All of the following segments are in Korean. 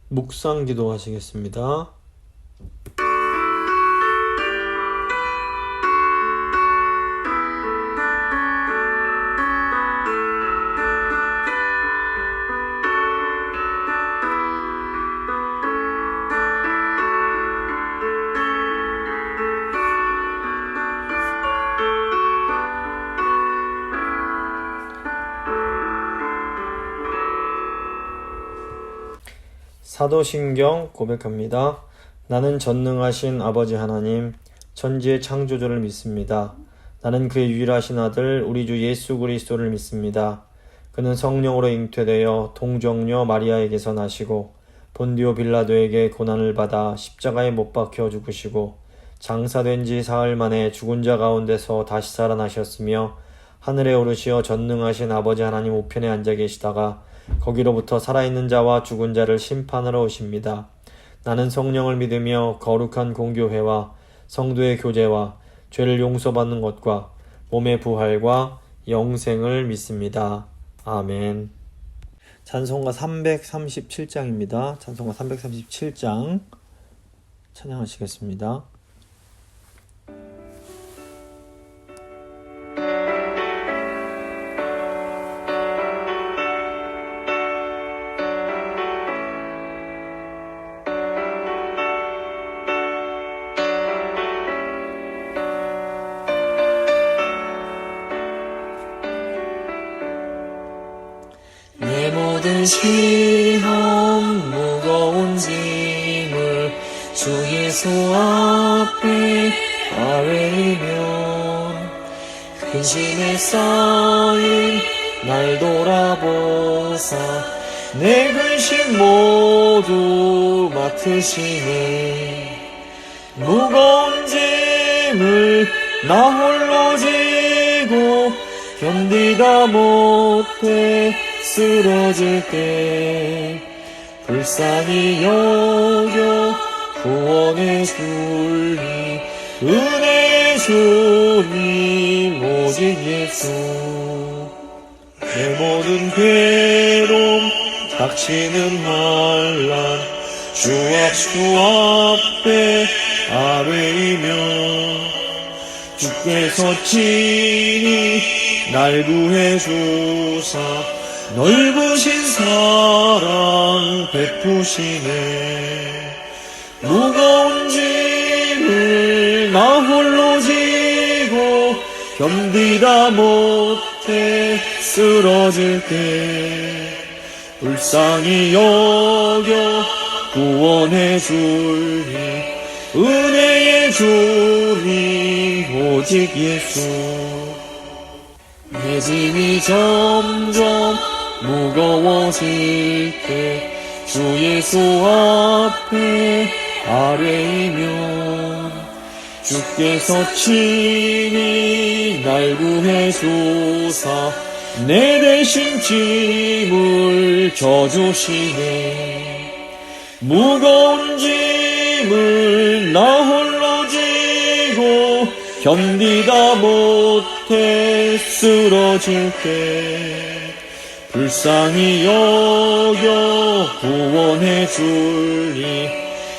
묵상 기도하시겠습니다. 사도신경 고백합니다. 나는 전능하신 아버지 하나님, 천지의 창조주를 믿습니다. 나는 그의 유일하신 아들 우리 주 예수 그리스도를 믿습니다. 그는 성령으로 잉태되어 동정녀 마리아에게서 나시고 본디오 빌라도에게 고난을 받아 십자가에 못 박혀 죽으시고 장사된 지 사흘 만에 죽은 자 가운데서 다시 살아나셨으며 하늘에 오르시어 전능하신 아버지 하나님 우편에 앉아 계시다가 거기로부터 살아있는 자와 죽은 자를 심판하러 오십니다. 나는 성령을 믿으며 거룩한 공교회와 성도의 교제와 죄를 용서받는 것과 몸의 부활과 영생을 믿습니다. 아멘. 찬송가 337장입니다. 찬송가 337장 찬양하시겠습니다. 내 모든 시험 무거운 짐을 주 예수 앞에 아뢰면 근심에 쌓인 날 돌아보사 내 근심 모두 맡으시네. 무거운 짐을 나 홀로 지고 견디다 못해 쓰러질 때 불쌍히 여겨 구원해 주니 은혜의 주님 오직 예수. 내 모든 괴로움 닥치는 환난 주 앞에 아뢰이며 주께서 친히 날 구해 주사 넓으신 사랑 베푸시네. 무거운 짐을 나 홀로 지고 견디다 못해 쓰러질 때 불쌍히 여겨 구원해 주니 은혜의 주님 오직 예수. 내 짐이 점점 무거워질 때 주 예수 앞에 아뢰이면 주께서 친히 날 구해 주사 내 대신 짐을 져주시네. 무거운 짐을 나 홀로 지고 견디다 못해 쓰러질 때 불쌍히 여겨 구원해 주니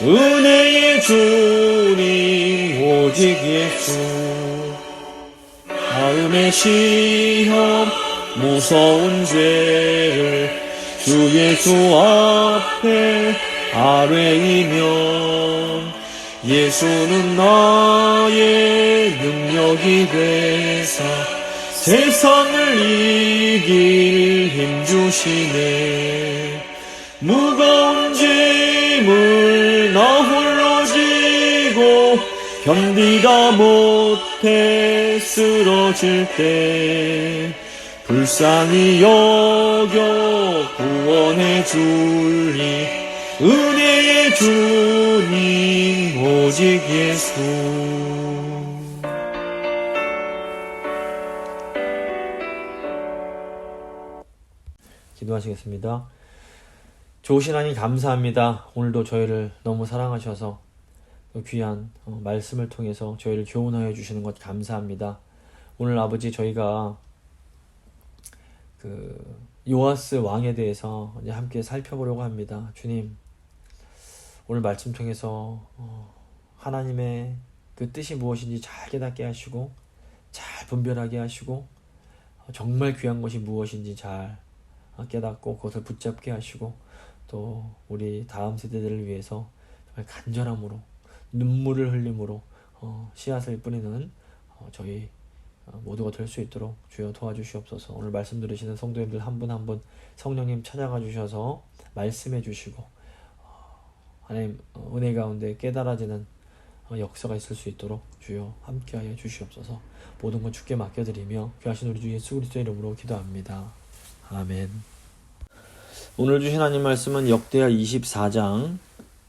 은혜의 주님 오직 예수. 마음의 시험 무서운 죄를 주 예수 앞에 아뢰이면 예수는 나의 능력이 되사 세상을 이길 힘 주시네. 무거운 짐을 나 홀로 지고 견디다 못해 쓰러질 때 불쌍히 여겨 구원해 주니 은혜의 주님 오직 예수. 기도하시겠습니다. 좋으신 하나님 감사합니다. 오늘도 저희를 너무 사랑하셔서 귀한 말씀을 통해서 저희를 교훈하여 주시는 것 감사합니다. 오늘 아버지 저희가 요아스 왕에 대해서 이제 함께 살펴보려고 합니다. 주님, 오늘 말씀 통해서 하나님의 그 뜻이 무엇인지 잘 깨닫게 하시고 잘 분별하게 하시고 정말 귀한 것이 무엇인지 잘 깨닫고 그것을 붙잡게 하시고 또 우리 다음 세대들을 위해서 정말 간절함으로 눈물을 흘림으로 씨앗을 뿌리는 저희 모두가 될 수 있도록 주여 도와주시옵소서. 오늘 말씀 들으시는 성도님들 한 분 한 분 성령님 찾아가 주셔서 말씀해 주시고 하나님 은혜 가운데 깨달아지는 역사가 있을 수 있도록 주여 함께하여 주시옵소서. 모든 건 주께 맡겨드리며 귀하신 우리 주 예수 그리스도의 이름으로 기도합니다. 아멘. 오늘 주신 하나님 말씀은 역대하 24장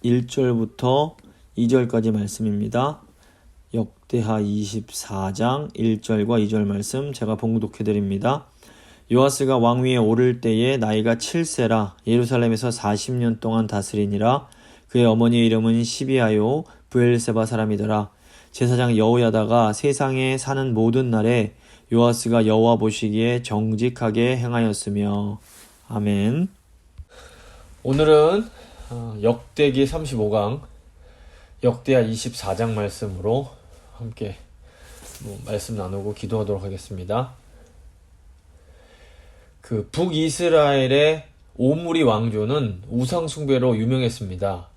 1절부터 2절까지 말씀입니다. 역대하 24장 1절과 2절 말씀 제가 봉독해 드립니다. 요아스가 왕위에 오를 때에 나이가 7세라 예루살렘에서 40년 동안 다스리니라. 그의 어머니의 이름은 시비아요 브엘세바 사람이더라. 제사장 여호야다가 세상에 사는 모든 날에 요아스가 여호와 보시기에 정직하게 행하였으며. 아멘. 오늘은 역대기 35강 역대하 24장 말씀으로 함께 말씀 나누고 기도하도록 하겠습니다. 그 북이스라엘의 오므리 왕조는 우상 숭배로 유명했습니다.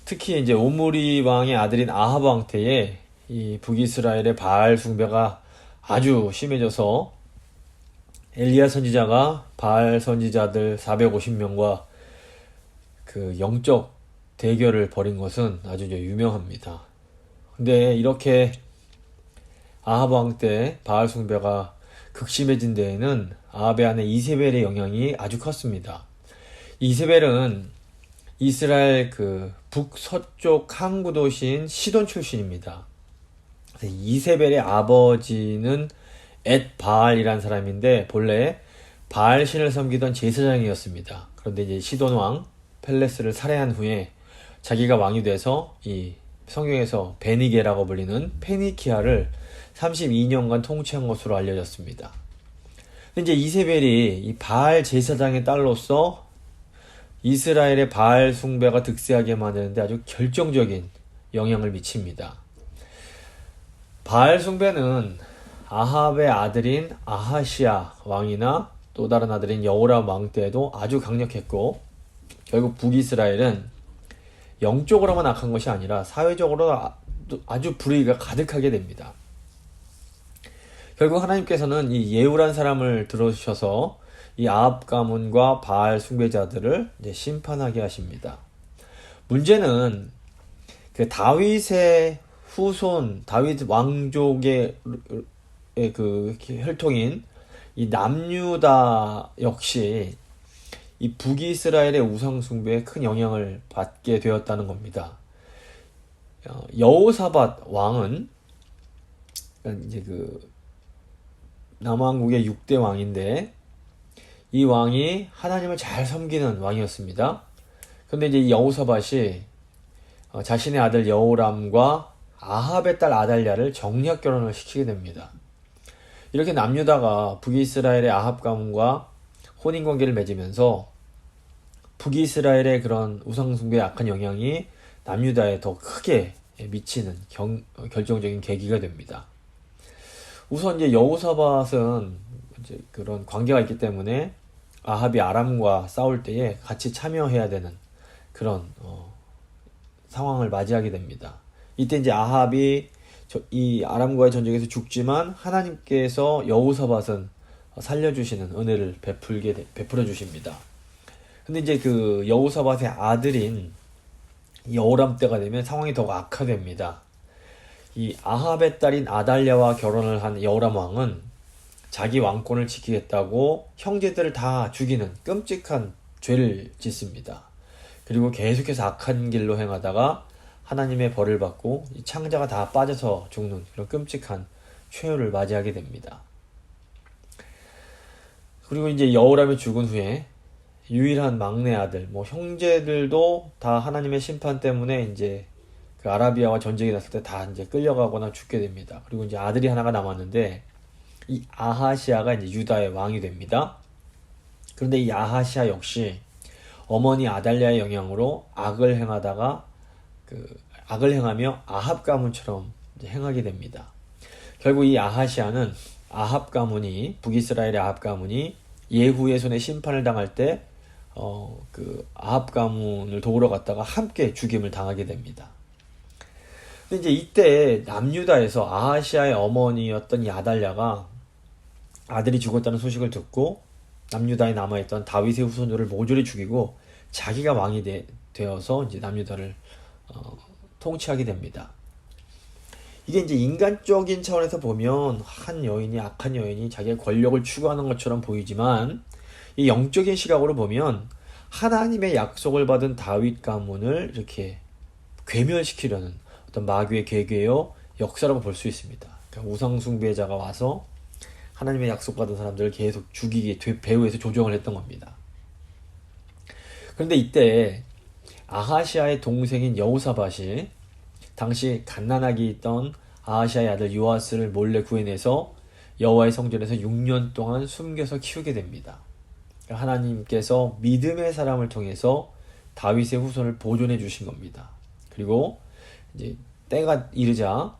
특히 이제 오므리 왕의 아들인 아합 왕 때에 이 북이스라엘의 바알 숭배가 아주 심해져서 엘리야 선지자가 바알 선지자들 450명과 그 영적 대결을 벌인 것은 아주 유명합니다. 근데 이렇게 아합 왕 때 바알 숭배가 극심해진 데에는 아합의 아내 이세벨의 영향이 아주 컸습니다. 이세벨은 이스라엘 그 북서쪽 항구 도시인 시돈 출신입니다. 이세벨의 아버지는 엣 바알이라는 사람인데 본래 바알 신을 섬기던 제사장이었습니다. 그런데 이제 시돈 왕 펠레스를 살해한 후에 자기가 왕이 돼서 이 성경에서 베니게라고 불리는 페니키아를 32년간 통치한 것으로 알려졌습니다. 근데 이제 이세벨이 이 바알 제사장의 딸로서 이스라엘의 바알 숭배가 득세하게 만드는데 아주 결정적인 영향을 미칩니다. 바알 숭배는 아합의 아들인 아하시아 왕이나 또 다른 아들인 여호람 왕 때에도 아주 강력했고 결국 북이스라엘은 영적으로만 악한 것이 아니라 사회적으로 아주 불의가 가득하게 됩니다. 결국 하나님께서는 이 예후란 사람을 들어주셔서 이 아합 가문과 바알 숭배자들을 이제 심판하게 하십니다. 문제는 그 다윗의 후손, 다윗 왕족의 그 혈통인 이 남유다 역시 이 북이스라엘의 우상 숭배에 큰 영향을 받게 되었다는 겁니다. 여호사밧 왕은 이제 그 남왕국의 6대 왕인데 이 왕이 하나님을 잘 섬기는 왕이었습니다. 그런데 이제 이 여호사밧이 자신의 아들 여호람과 아합의 딸 아달랴를 정략 결혼을 시키게 됩니다. 이렇게 남유다가 북이스라엘의 아합 가문과 혼인관계를 맺으면서 북이스라엘의 그런 우상숭배의 악한 영향이 남유다에 더 크게 미치는 결정적인 계기가 됩니다. 우선 이제 여호사밧은 이제 그런 관계가 있기 때문에 아합이 아람과 싸울 때에 같이 참여해야 되는 그런 상황을 맞이하게 됩니다. 이때 이제 아합이 이 아람과의 전쟁에서 죽지만 하나님께서 여호사밧은 살려주시는 은혜를 베풀어 주십니다. 근데 이제 그 여호사밧의 아들인 여호람 때가 되면 상황이 더 악화됩니다. 이 아합의 딸인 아달랴와 결혼을 한 여호람 왕은 자기 왕권을 지키겠다고 형제들을 다 죽이는 끔찍한 죄를 짓습니다. 그리고 계속해서 악한 길로 행하다가 하나님의 벌을 받고 이 창자가 다 빠져서 죽는 그런 끔찍한 최후를 맞이하게 됩니다. 그리고 이제 여호람이 죽은 후에 유일한 막내 아들, 형제들도 다 하나님의 심판 때문에 이제 그 아라비아와 전쟁이 났을 때 다 이제 끌려가거나 죽게 됩니다. 그리고 이제 아들이 하나가 남았는데 이 아하시아가 이제 유다의 왕이 됩니다. 그런데 이 아하시아 역시 어머니 아달랴의 영향으로 악을 행하며 아합 가문처럼 이제 행하게 됩니다. 결국 이 아하시아는 북이스라엘의 아합 가문이 예후의 손에 심판을 당할 때 아합 가문을 도우러 갔다가 함께 죽임을 당하게 됩니다. 근데 이제 이때 남유다에서 아하시아의 어머니였던 이 아달랴가 아들이 죽었다는 소식을 듣고 남유다에 남아있던 다윗의 후손들을 모조리 죽이고 자기가 왕이 되어서 이제 남유다를 통치하게 됩니다. 이게 이제 인간적인 차원에서 보면 악한 여인이 자기의 권력을 추구하는 것처럼 보이지만 이 영적인 시각으로 보면 하나님의 약속을 받은 다윗 가문을 이렇게 괴멸시키려는 어떤 마귀의 계계요 역사라고 볼 수 있습니다. 그러니까 우상 숭배자가 와서 하나님의 약속받은 사람들을 계속 죽이게 배후에서 조종을 했던 겁니다. 그런데 이때 아하시아의 동생인 여호사밧이 당시 갓난아기 있던 아하시아의 아들 요아스를 몰래 구해내서 여호와의 성전에서 6년 동안 숨겨서 키우게 됩니다. 하나님께서 믿음의 사람을 통해서 다윗의 후손을 보존해 주신 겁니다. 그리고 이제 때가 이르자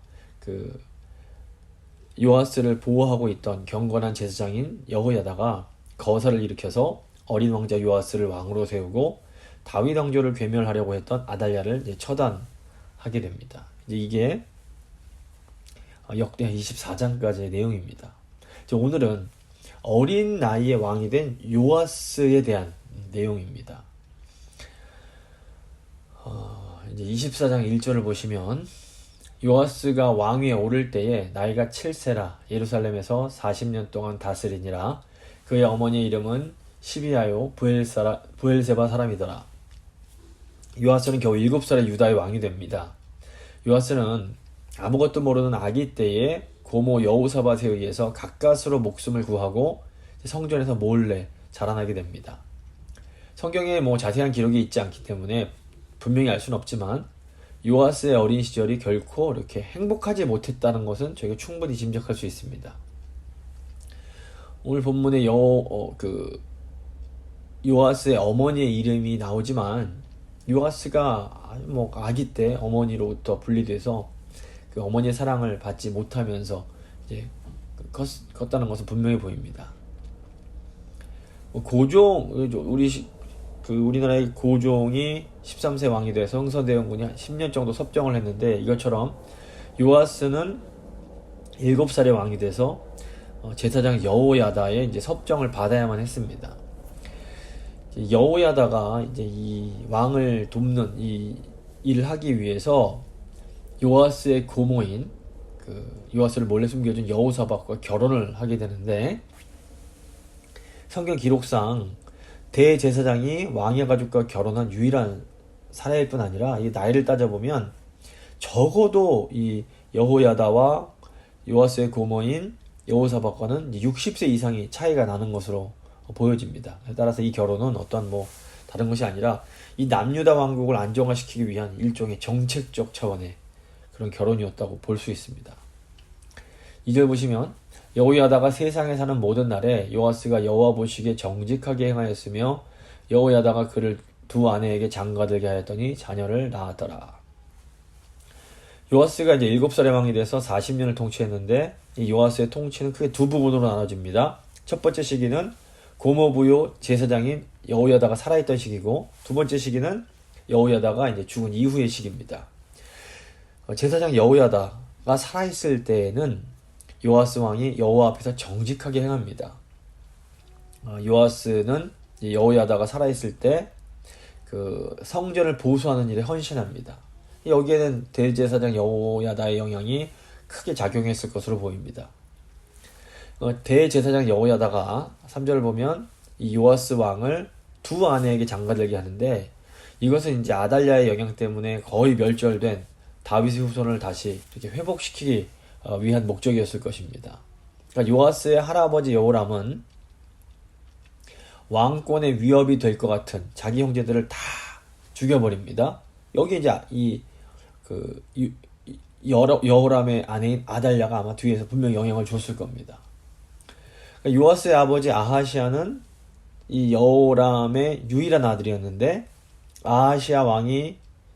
요아스를 보호하고 있던 경건한 제사장인 여호야다가 거사를 일으켜서 어린 왕자 요아스를 왕으로 세우고 다윗 왕조를 괴멸하려고 했던 아달랴를 이제 처단하게 됩니다. 이제 이게 역대 24장까지의 내용입니다. 오늘은 어린 나이에 왕이 된 요아스에 대한 내용입니다. 이제 24장 1절을 보시면 요아스가 왕위에 오를 때에 나이가 7세라 예루살렘에서 40년 동안 다스리니라. 그의 어머니의 이름은 시비아요 부엘세바 사람이더라. 요아스는 겨우 7살에 유다의 왕이 됩니다. 요아스는 아무것도 모르는 아기 때에 고모 여호사밧에 의해서 가까스로 목숨을 구하고 성전에서 몰래 자라나게 됩니다. 성경에 자세한 기록이 있지 않기 때문에 분명히 알 수는 없지만 요아스의 어린 시절이 결코 이렇게 행복하지 못했다는 것은 저희가 충분히 짐작할 수 있습니다. 오늘 본문에 요아스의 어머니의 이름이 나오지만 요아스가 아기 때 어머니로부터 분리돼서 그 어머니의 사랑을 받지 못하면서 이제 컸다는 것은 분명히 보입니다. 우리나라의 고종이 13세 왕이 돼서 흥선대원군이 10년 정도 섭정을 했는데 이것처럼 요아스는 7살의 왕이 돼서 제사장 여호야다의 이제 섭정을 받아야만 했습니다. 여호야다가 이제 이 왕을 돕는 이 일을 하기 위해서 요아스의 고모인 요아스를 몰래 숨겨준 여호사밧과 결혼을 하게 되는데 성경 기록상 대제사장이 왕의 가족과 결혼한 유일한 사례일 뿐 아니라 이 나이를 따져보면 적어도 이 여호야다와 요아스의 고모인 여호사밧과는 60세 이상이 차이가 나는 것으로 보여집니다. 따라서 이 결혼은 어떠한 다른 것이 아니라 이 남유다 왕국을 안정화시키기 위한 일종의 정책적 차원의 그런 결혼이었다고 볼 수 있습니다. 2절 보시면 여호야다가 세상에 사는 모든 날에 요아스가 여호와 보시기에 정직하게 행하였으며 여호야다가 그를 두 아내에게 장가들게 하였더니 자녀를 낳았더라. 요아스가 이제 7살의 왕이 돼서 40년을 통치했는데 이 요아스의 통치는 크게 두 부분으로 나눠집니다. 첫 번째 시기는 고모부요 제사장인 여호야다가 살아있던 시기고 두 번째 시기는 여호야다가 이제 죽은 이후의 시기입니다. 제사장 여호야다가 살아있을 때에는 요아스 왕이 여호와 앞에서 정직하게 행합니다. 요아스는 여호야다가 살아있을 때 성전을 보수하는 일에 헌신합니다. 여기에는 대제사장 여호야다의 영향이 크게 작용했을 것으로 보입니다. 대제사장 여호야다가 3절을 보면 이 요아스 왕을 두 아내에게 장가들게 하는데 이것은 이제 아달랴의 영향 때문에 거의 멸절된 다윗의 후손을 다시 이렇게 회복시키기 위한 목적이었을 것입니다. 그러니까 요아스의 할아버지 여호람은 왕권의 위협이 될 것 같은 자기 형제들을 다 죽여버립니다. 여기 이제 여호람의 아내인 아달랴가 아마 뒤에서 분명히 영향을 줬을 겁니다. 그러니까 요아스의 아버지 아하시아는 이 여호람의 유일한 아들이었는데 아하시아 왕이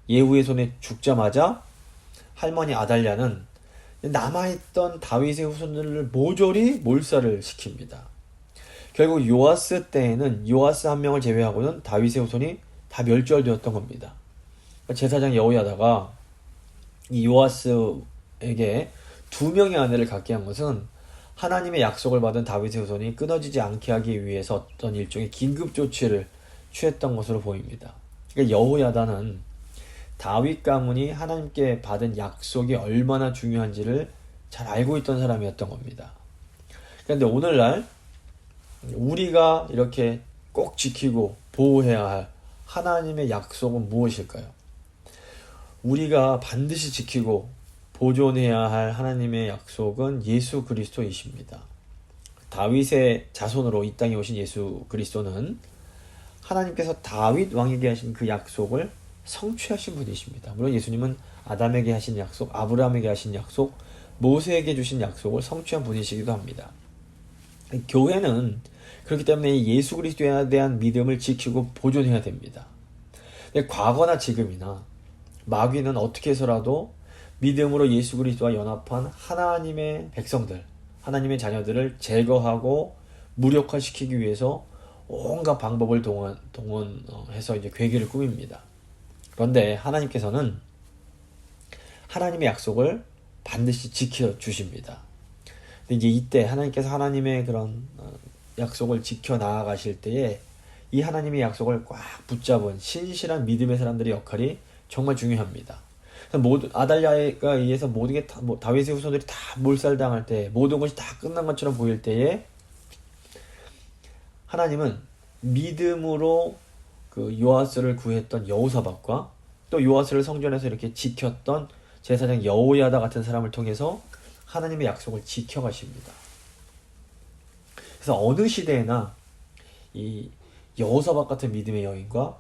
예후의 손에 죽자마자 할머니 아달랴는 남아있던 다윗의 후손들을 모조리 몰살을 시킵니다. 결국 요아스 때에는 요아스 한 명을 제외하고는 다윗의 후손이 다 멸절되었던 겁니다. 제사장 여호야다가 이 요아스에게 2명의 아내를 갖게 한 것은 하나님의 약속을 받은 다윗의 후손이 끊어지지 않게 하기 위해서 어떤 일종의 긴급 조치를 취했던 것으로 보입니다. 그러니까 여호야다는 다윗 가문이 하나님께 받은 약속이 얼마나 중요한지를 잘 알고 있던 사람이었던 겁니다. 그런데 오늘날 우리가 이렇게 꼭 지키고 보호해야 할 하나님의 약속은 무엇일까요? 우리가 반드시 지키고 보존해야 할 하나님의 약속은 예수 그리스도이십니다. 다윗의 자손으로 이 땅에 오신 예수 그리스도는 하나님께서 다윗 왕에게 하신 그 약속을 성취하신 분이십니다. 물론 예수님은 아담에게 하신 약속, 아브라함에게 하신 약속, 모세에게 주신 약속을 성취한 분이시기도 합니다. 교회는 그렇기 때문에 예수 그리스도에 대한 믿음을 지키고 보존해야 됩니다. 근데 과거나 지금이나 마귀는 어떻게 해서라도 믿음으로 예수 그리스도와 연합한 하나님의 백성들, 하나님의 자녀들을 제거하고 무력화시키기 위해서 온갖 방법을 동원해서 이제 괴계를 꾸밉니다. 그런데 하나님께서는 하나님의 약속을 반드시 지켜주십니다. 근데 이제 이때 하나님께서 하나님의 그런 약속을 지켜 나아가실 때에 이 하나님의 약속을 꽉 붙잡은 신실한 믿음의 사람들의 역할이 정말 중요합니다. 모든 아달랴에 의해서 모든 게 다, 다윗의 후손들이 다 몰살당할 때, 모든 것이 다 끝난 것처럼 보일 때에 하나님은 믿음으로 그 요아스를 구했던 여호사밧과 또 요아스를 성전에서 이렇게 지켰던 제사장 여호야다 같은 사람을 통해서 하나님의 약속을 지켜가십니다. 그래서 어느 시대에나 이 여호사밧 같은 믿음의 여인과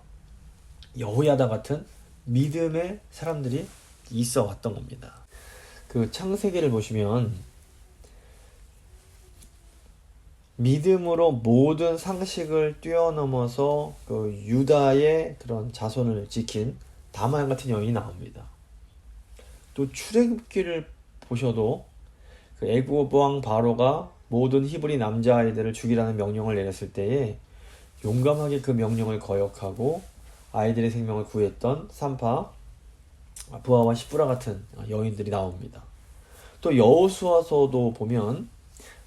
여호야다 같은 믿음의 사람들이 있어 왔던 겁니다. 그 창세기를 보시면 믿음으로 모든 상식을 뛰어넘어서 그 유다의 그런 자손을 지킨 다만 같은 여인이 나옵니다. 또 출애굽기를 보셔도 그 애굽 왕 바로가 모든 히브리 남자아이들을 죽이라는 명령을 내렸을 때에 용감하게 그 명령을 거역하고 아이들의 생명을 구했던 산파 부하와 시브라 같은 여인들이 나옵니다. 또 여호수아서도 보면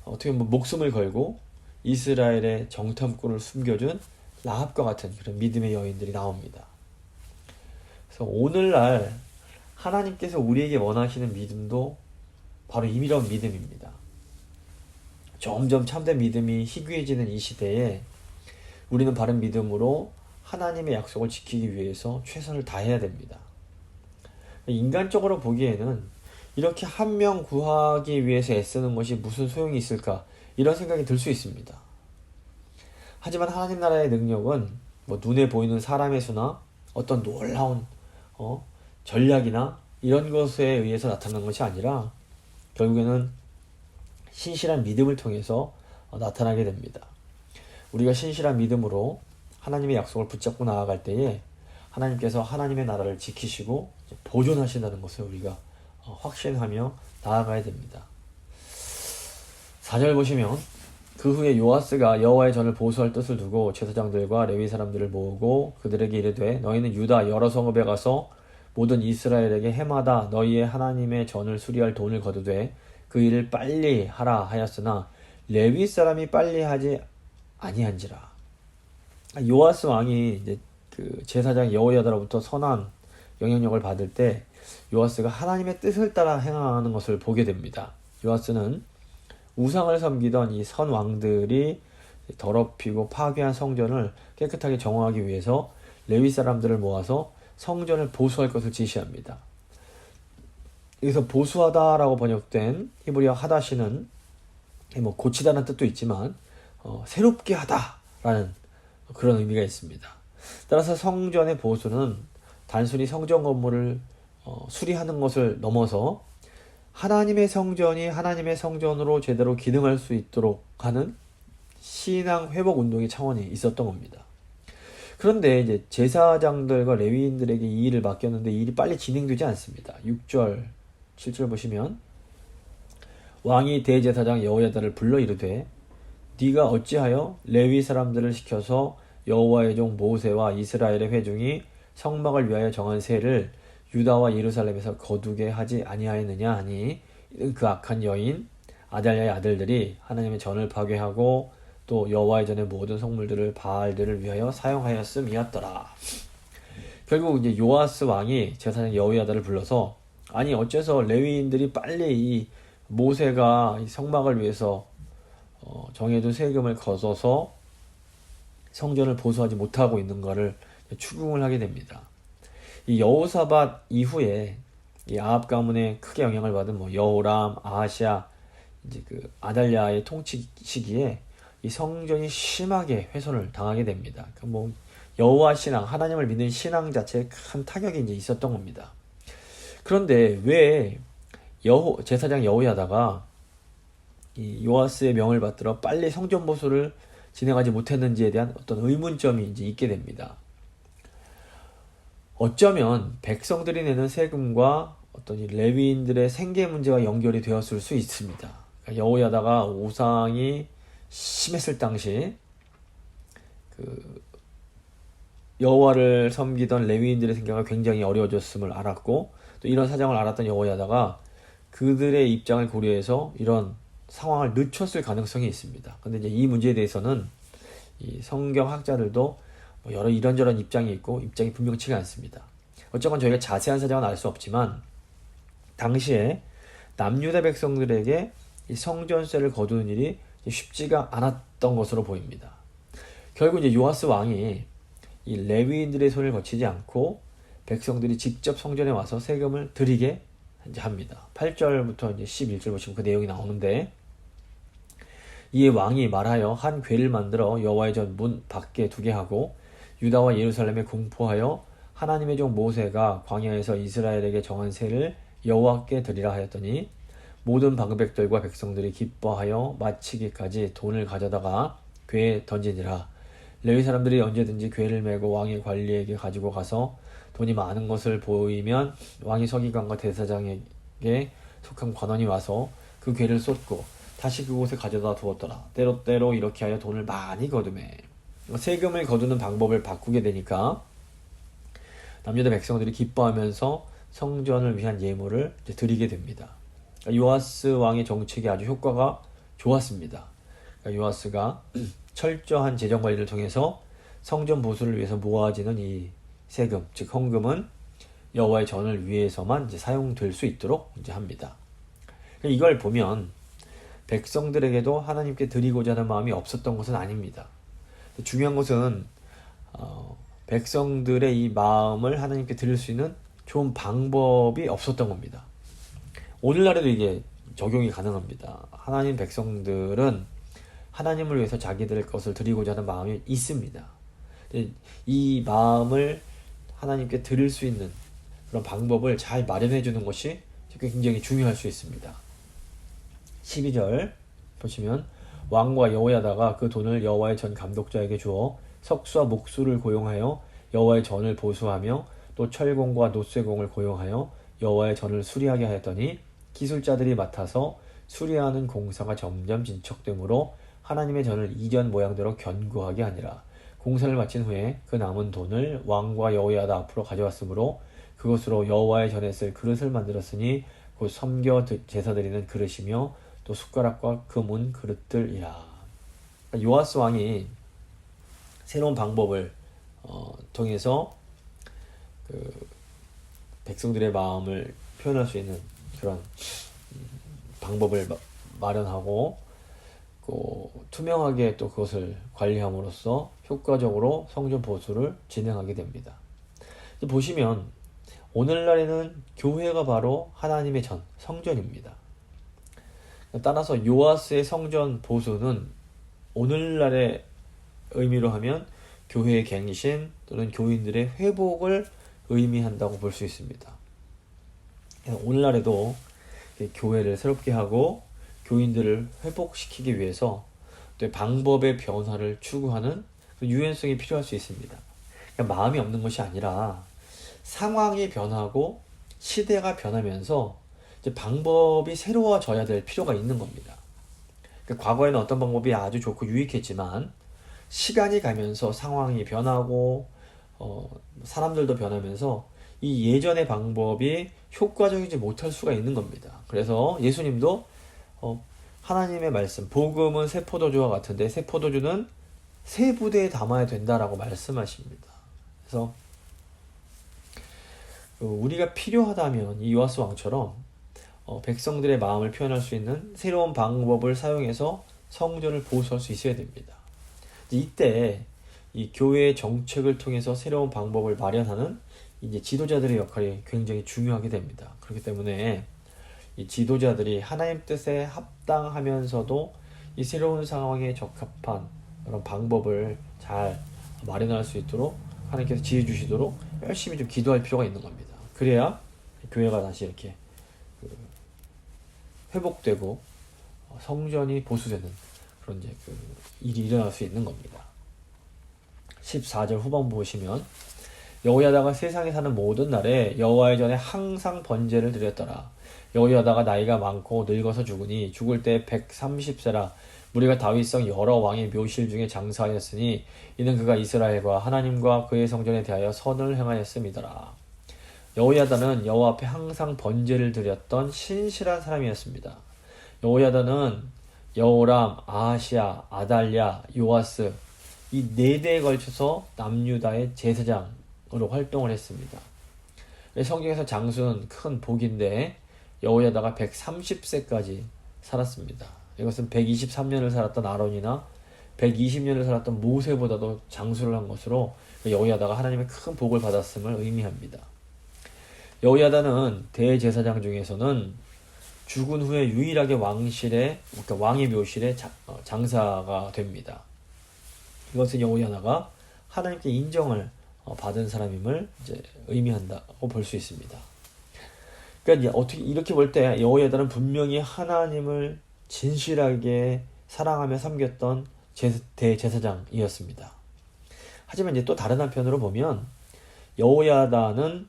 어떻게 보면 목숨을 걸고 이스라엘의 정탐꾼을 숨겨준 라합과 같은 그런 믿음의 여인들이 나옵니다. 그래서 오늘날 하나님께서 우리에게 원하시는 믿음도 바로 이런 믿음입니다. 점점 참된 믿음이 희귀해지는 이 시대에 우리는 바른 믿음으로 하나님의 약속을 지키기 위해서 최선을 다해야 됩니다. 인간적으로 보기에는 이렇게 한 명 구하기 위해서 애쓰는 것이 무슨 소용이 있을까 이런 생각이 들 수 있습니다. 하지만 하나님 나라의 능력은 뭐 눈에 보이는 사람의 수나 어떤 놀라운 전략이나 이런 것에 의해서 나타나는 것이 아니라 결국에는 신실한 믿음을 통해서 나타나게 됩니다. 우리가 신실한 믿음으로 하나님의 약속을 붙잡고 나아갈 때에 하나님께서 하나님의 나라를 지키시고 보존하신다는 것을 우리가 확신하며 나아가야 됩니다. 4절 보시면 그 후에 요아스가 여호와의 전을 보수할 뜻을 두고 제사장들과 레위 사람들을 모으고 그들에게 이르되 너희는 유다 여러 성읍에 가서 모든 이스라엘에게 해마다 너희의 하나님의 전을 수리할 돈을 거두되 그 일을 빨리 하라 하였으나 레위 사람이 빨리 하지 아니한지라. 요아스 왕이 이제 그 제사장 여호야다로부터 선한 영향력을 받을 때 요아스가 하나님의 뜻을 따라 행하는 것을 보게 됩니다. 요아스는 우상을 섬기던 이 선 왕들이 더럽히고 파괴한 성전을 깨끗하게 정화하기 위해서 레위 사람들을 모아서 성전을 보수할 것을 지시합니다. 여기서 보수하다라고 번역된 히브리어 하다시는 뭐 고치다는 뜻도 있지만 새롭게 하다라는 그런 의미가 있습니다. 따라서 성전의 보수는 단순히 성전 건물을 수리하는 것을 넘어서 하나님의 성전이 하나님의 성전으로 제대로 기능할 수 있도록 하는 신앙 회복 운동의 차원이 있었던 겁니다. 그런데 이제 제사장들과 레위인들에게 이 일을 맡겼는데 이 일이 빨리 진행되지 않습니다. 6절, 7절 보시면 왕이 대제사장 여호야다를 불러 이르되 네가 어찌하여 레위 사람들을 시켜서 여호와의 종 모세와 이스라엘의 회중이 성막을 위하여 정한 세를 유다와 예루살렘에서 거두게 하지 아니하였느냐 하니 그 악한 여인 아달랴의 아들들이 하나님의 전을 파괴하고 또 여호와의 전의 모든 성물들을 바알들을 위하여 사용하였음이었더라. 결국 이제 요아스 왕이 제사장 여호야다를 불러서 아니 어째서 레위인들이 빨리 이 모세가 이 성막을 위해서 정해둔 세금을 거둬서 성전을 보수하지 못하고 있는 것을 추궁을 하게 됩니다. 이 여호사밧 이후에 이 아합 가문에 크게 영향을 받은 뭐 여호람, 아하시아, 이제 그 아달랴의 통치 시기에 이 성전이 심하게 훼손을 당하게 됩니다. 그러니까 뭐 여호와 신앙, 하나님을 믿는 신앙 자체에 큰 타격이 이제 있었던 겁니다. 그런데 왜 제사장 여호야다가 이 요아스의 명을 받들어 빨리 성전 보수를 진행하지 못했는지에 대한 어떤 의문점이 이제 있게 됩니다. 어쩌면 백성들이 내는 세금과 어떤 이 레위인들의 생계 문제와 연결이 되었을 수 있습니다. 그러니까 여호야다가 우상이 심했을 당시 그 여호와를 섬기던 레위인들의 생계가 굉장히 어려워졌음을 알았고 또 이런 사정을 알았던 여호야다가 그들의 입장을 고려해서 이런 상황을 늦췄을 가능성이 있습니다. 근데 이제 이 문제에 대해서는 이 성경학자들도 뭐 여러 이런저런 입장이 있고 입장이 분명치가 않습니다. 어쨌건 저희가 자세한 사정은 알 수 없지만 당시에 남유다 백성들에게 이 성전세를 거두는 일이 쉽지가 않았던 것으로 보입니다. 결국 이제 요아스 왕이 이 레위인들의 손을 거치지 않고 백성들이 직접 성전에 와서 세금을 드리게 이제 합니다. 8절부터 이제 11절 보시면 그 내용이 나오는데 이에 왕이 말하여 한 궤를 만들어 여호와의 전 문 밖에 두게 하고 유다와 예루살렘에 공포하여 하나님의 종 모세가 광야에서 이스라엘에게 정한 세를 여호와께 드리라 하였더니 모든 방백들과 백성들이 기뻐하여 마치기까지 돈을 가져다가 궤에 던지니라. 레위 사람들이 언제든지 궤를 메고 왕의 관리에게 가지고 가서 돈이 많은 것을 보이면 왕이 서기관과 대사장에게 속한 관원이 와서 그 궤를 쏟고 다시 그곳에 가져다 두었더라. 때로 이렇게 하여 돈을 많이 거두매. 세금을 거두는 방법을 바꾸게 되니까 남유다 백성들이 기뻐하면서 성전을 위한 예물을 드리게 됩니다. 요아스 왕의 정책이 아주 효과가 좋았습니다. 요아스가 철저한 재정 관리를 통해서 성전 보수를 위해서 모아지는 이 세금, 즉 헌금은 여호와의 전을 위해서만 이제 사용될 수 있도록 이제 합니다. 이걸 보면 백성들에게도 하나님께 드리고자 하는 마음이 없었던 것은 아닙니다. 중요한 것은 백성들의 이 마음을 하나님께 드릴 수 있는 좋은 방법이 없었던 겁니다. 오늘날에도 이게 적용이 가능합니다. 하나님 백성들은 하나님을 위해서 자기들 것을 드리고자 하는 마음이 있습니다. 이 마음을 하나님께 드릴 수 있는 그런 방법을 잘 마련해 주는 것이 굉장히 중요할 수 있습니다. 12절 보시면 왕과 여호야다가 그 돈을 여호와의 전 감독자에게 주어 석수와 목수를 고용하여 여호와의 전을 보수하며 또 철공과 노쇠공을 고용하여 여호와의 전을 수리하게 하였더니 기술자들이 맡아서 수리하는 공사가 점점 진척되므로 하나님의 전을 이전 모양대로 견고하게 하니라. 공사를 마친 후에 그 남은 돈을 왕과 여호야다 앞으로 가져왔으므로 그것으로 여호와의 전에 쓸 그릇을 만들었으니 곧 섬겨 제사드리는 그릇이며 또 숟가락과 금은 그릇들이라. 요아스 왕이 새로운 방법을 통해서 그 백성들의 마음을 표현할 수 있는 그런 방법을 마련하고 투명하게 또 그것을 관리함으로써 효과적으로 성전 보수를 진행하게 됩니다. 보시면 오늘날에는 교회가 바로 하나님의 전, 성전입니다. 따라서 요아스의 성전 보수는 오늘날의 의미로 하면 교회의 갱신 또는 교인들의 회복을 의미한다고 볼 수 있습니다. 오늘날에도 교회를 새롭게 하고 교인들을 회복시키기 위해서 또 방법의 변화를 추구하는 유연성이 필요할 수 있습니다. 그러니까 마음이 없는 것이 아니라 상황이 변하고 시대가 변하면서 이제 방법이 새로워져야 될 필요가 있는 겁니다. 그러니까 과거에는 어떤 방법이 아주 좋고 유익했지만 시간이 가면서 상황이 변하고 사람들도 변하면서 이 예전의 방법이 효과적이지 못할 수가 있는 겁니다. 그래서 예수님도 하나님의 말씀, 복음은 새 포도주와 같은데 새 포도주는 새 부대에 담아야 된다라고 말씀하십니다. 그래서 우리가 필요하다면 이 요아스 왕처럼 백성들의 마음을 표현할 수 있는 새로운 방법을 사용해서 성전을 보수할 수 있어야 됩니다. 이때 이 교회의 정책을 통해서 새로운 방법을 마련하는 이제 지도자들의 역할이 굉장히 중요하게 됩니다. 그렇기 때문에 이 지도자들이 하나님 뜻에 합당하면서도 이 새로운 상황에 적합한 그런 방법을 잘 마련할 수 있도록 하나님께서 지혜 주시도록 열심히 좀 기도할 필요가 있는 겁니다. 그래야 교회가 다시 이렇게 회복되고 성전이 보수되는 그런 이제 일이 일어날 수 있는 겁니다. 14절 후반부 보시면 여호야다가 세상에 사는 모든 날에 여호와의 전에 항상 번제를 드렸더라. 여호야다가 나이가 많고 늙어서 죽으니 죽을 때 130세라. 무리가 다윗성 여러 왕의 묘실 중에 장사하였으니 이는 그가 이스라엘과 하나님과 그의 성전에 대하여 선을 행하였음이더라. 여호야다는 여호와 앞에 항상 번제를 드렸던 신실한 사람이었습니다. 여호야다는 여호람, 아하시야, 아달랴, 요아스 이 4대에 걸쳐서 남유다의 제사장으로 활동을 했습니다. 성경에서 장수는 큰 복인데 여호야다가 130세까지 살았습니다. 이것은 123년을 살았던 아론이나 120년을 살았던 모세보다도 장수를 한 것으로 여호야다가 하나님의 큰 복을 받았음을 의미합니다. 여호야다는 대제사장 중에서는 죽은 후에 유일하게 왕실에, 그러니까 왕의 묘실에 장사가 됩니다. 이것은 여호야다가 하나님께 인정을 받은 사람임을 이제 의미한다고 볼 수 있습니다. 그러니까 어떻게 이렇게 볼 때 여호야다는 분명히 하나님을 진실하게 사랑하며 섬겼던 대제사장이었습니다. 하지만 이제 또 다른 한편으로 보면 여호야다는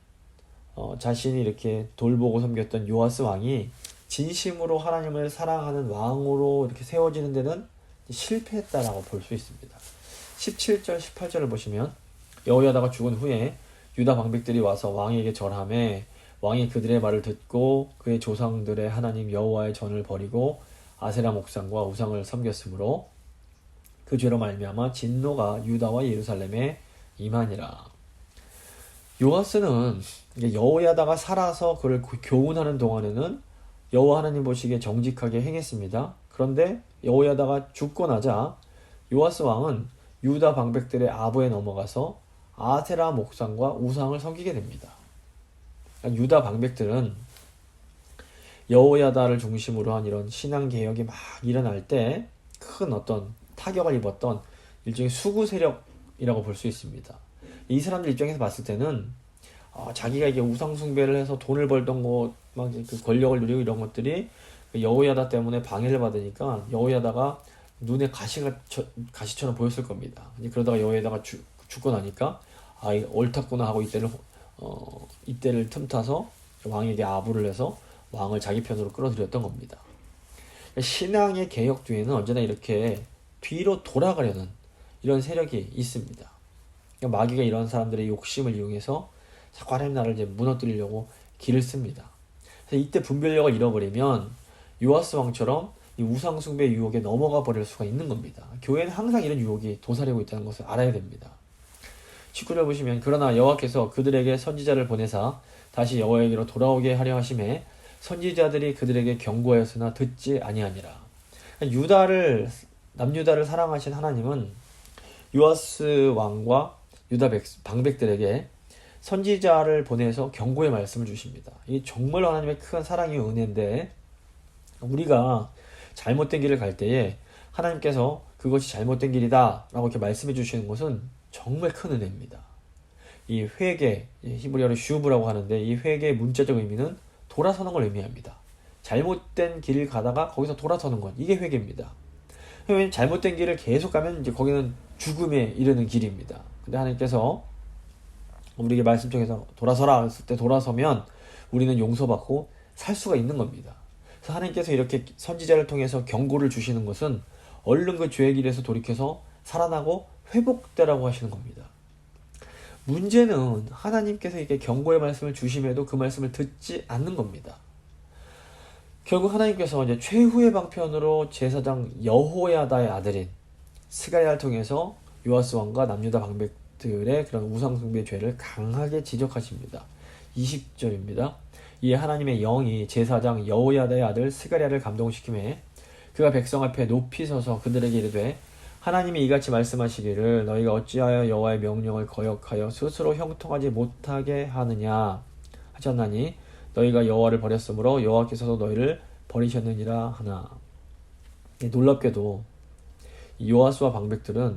자신이 이렇게 돌보고 섬겼던 요아스 왕이 진심으로 하나님을 사랑하는 왕으로 이렇게 세워지는 데는 실패했다라고 볼 수 있습니다. 17절, 18절을 보시면 여호야다가 죽은 후에 유다 방백들이 와서 왕에게 절하매 왕이 그들의 말을 듣고 그의 조상들의 하나님 여호와의 전을 버리고 아세라 목상과 우상을 섬겼으므로 그 죄로 말미암아 진노가 유다와 예루살렘에 임하니라. 요아스는 여호야다가 살아서 그를 교훈하는 동안에는 여호와 하나님 보시기에 정직하게 행했습니다. 그런데 여호야다가 죽고 나자 요아스 왕은 유다 방백들의 아부에 넘어가서 아세라 목상과 우상을 섬기게 됩니다. 유다 방백들은 여호야다를 중심으로 한 이런 신앙 개혁이 막 일어날 때 큰 어떤 타격을 입었던 일종의 수구 세력이라고 볼 수 있습니다. 이 사람들 입장에서 봤을 때는 자기가 이게 우상 숭배를 해서 돈을 벌던 것, 막 그 권력을 누리고 이런 것들이 여호야다 때문에 방해를 받으니까 여호야다가 눈에 가시처럼 보였을 겁니다. 그러다가 여호야다가 죽고 나니까 옳았구나 하고 이때를 틈타서 왕에게 아부를 해서 왕을 자기 편으로 끌어들였던 겁니다. 신앙의 개혁 뒤에는 언제나 이렇게 뒤로 돌아가려는 이런 세력이 있습니다. 마귀가 이런 사람들의 욕심을 이용해서 자꾸 하나님 나라를 이제 무너뜨리려고 길을 씁니다. 그래서 이때 분별력을 잃어버리면 요아스 왕처럼 이 우상 숭배 유혹에 넘어가 버릴 수가 있는 겁니다. 교회는 항상 이런 유혹이 도사리고 있다는 것을 알아야 됩니다. 19절 보시면 그러나 여호와께서 그들에게 선지자를 보내사 다시 여호와에게로 돌아오게 하려 하심에 선지자들이 그들에게 경고하였으나 듣지 아니하니라. 남유다를 사랑하신 하나님은 요아스 왕과 유다 방백들에게 선지자를 보내서 경고의 말씀을 주십니다. 이게 정말 하나님의 큰 사랑이요 은혜인데 우리가 잘못된 길을 갈 때에 하나님께서 그것이 잘못된 길이다 라고 이렇게 말씀해 주시는 것은 정말 큰 은혜입니다. 이 회개, 히브리어로 슈브라고 하는데 이 회개의 문자적 의미는 돌아서는 걸 의미합니다. 잘못된 길을 가다가 거기서 돌아서는 것, 이게 회개입니다. 왜냐면 잘못된 길을 계속 가면 이제 거기는 죽음에 이르는 길입니다. 근데 하나님께서 우리에게 말씀 통해서 돌아서라 했을 때 돌아서면 우리는 용서받고 살 수가 있는 겁니다. 그래서 하나님께서 이렇게 선지자를 통해서 경고를 주시는 것은 얼른 그 죄의 길에서 돌이켜서 살아나고 회복되라고 하시는 겁니다. 문제는 하나님께서 이렇게 경고의 말씀을 주심에도 그 말씀을 듣지 않는 겁니다. 결국 하나님께서 이제 최후의 방편으로 제사장 여호야다의 아들인 스가랴를 통해서 요아스 왕과 남유다 방백들의 그런 우상 숭배의 죄를 강하게 지적하십니다. 20절입니다. 이에 하나님의 영이 제사장 여호야다의 아들 스가랴를 감동시키매 그가 백성 앞에 높이 서서 그들에게 이르되 하나님이 이같이 말씀하시기를 너희가 어찌하여 여호와의 명령을 거역하여 스스로 형통하지 못하게 하느냐 하셨나니 너희가 여호와를 버렸으므로 여호와께서도 너희를 버리셨느니라 하나. 놀랍게도 요아스와 방백들은